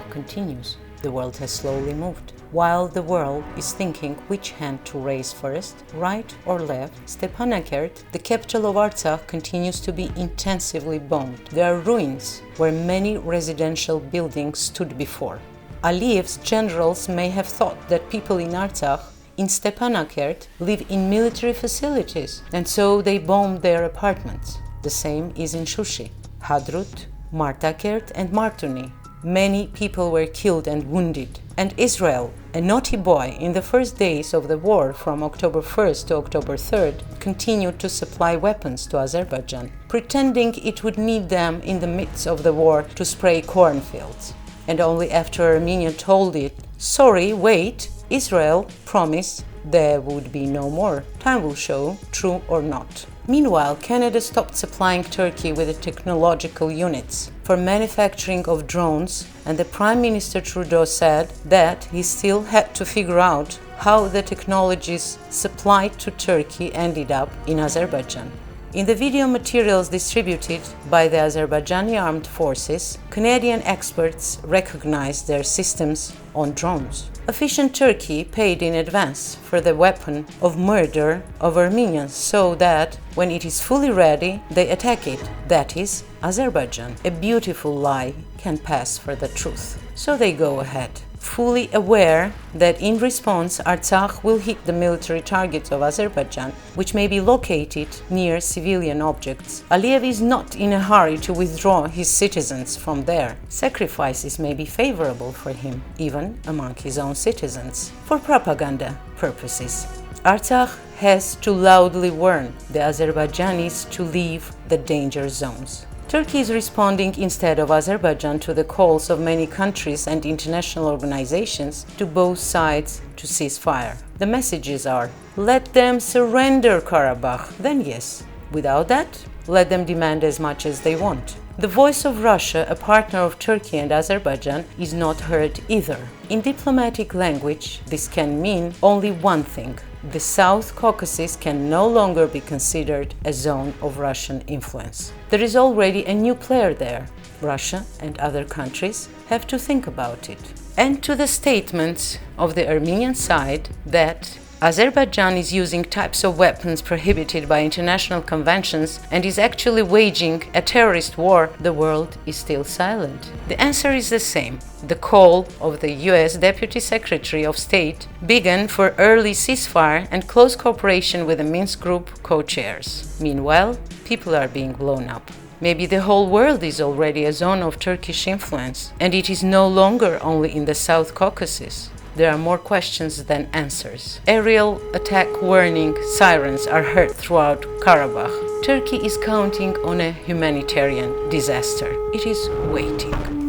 Continues. The world has slowly moved. While the world is thinking which hand to raise first, right or left, Stepanakert, the capital of Artsakh, continues to be intensively bombed. There are ruins where many residential buildings stood before. Aliyev's generals may have thought that people in Artsakh, in Stepanakert, live in military facilities, and so they bombed their apartments. The same is in Shushi, Hadrut, Martakert, and Martuni. Many people were killed and wounded. And Israel, a naughty boy, in the first days of the war from October 1st to October 3rd, continued to supply weapons to Azerbaijan, pretending it would need them in the midst of the war to spray cornfields. And only after Armenia told it, "Sorry, wait," Israel promised there would be no more. Time will show, true or not. Meanwhile, Canada stopped supplying Turkey with the technological units for manufacturing of drones, and the Prime Minister Trudeau said that he still had to figure out how the technologies supplied to Turkey ended up in Azerbaijan. In the video materials distributed by the Azerbaijani armed forces, Canadian experts recognized their systems on drones. Efficient Turkey paid in advance for the weapon of murder of Armenians so that when it is fully ready, they attack it. That is Azerbaijan. A beautiful lie can pass for the truth. So they go ahead, fully aware that in response Artsakh will hit the military targets of Azerbaijan, which may be located near civilian objects. Aliyev is not in a hurry to withdraw his citizens from there. Sacrifices may be favorable for him, even among his own citizens, for propaganda purposes. Artsakh has to loudly warn the Azerbaijanis to leave the danger zones. Turkey is responding instead of Azerbaijan to the calls of many countries and international organizations to both sides to cease fire. The messages are, let them surrender Karabakh, then yes. Without that, let them demand as much as they want. The voice of Russia, a partner of Turkey and Azerbaijan, is not heard either. In diplomatic language, this can mean only one thing. The South Caucasus can no longer be considered a zone of Russian influence. There is already a new player there. Russia and other countries have to think about it. And to the statements of the Armenian side that Azerbaijan is using types of weapons prohibited by international conventions and is actually waging a terrorist war, the world is still silent. The answer is the same. The call of the US Deputy Secretary of State began for early ceasefire and close cooperation with the Minsk Group co-chairs. Meanwhile, people are being blown up. Maybe the whole world is already a zone of Turkish influence, and it is no longer only in the South Caucasus. There are more questions than answers. Aerial attack warning sirens are heard throughout Karabakh. Turkey is counting on a humanitarian disaster. It is waiting.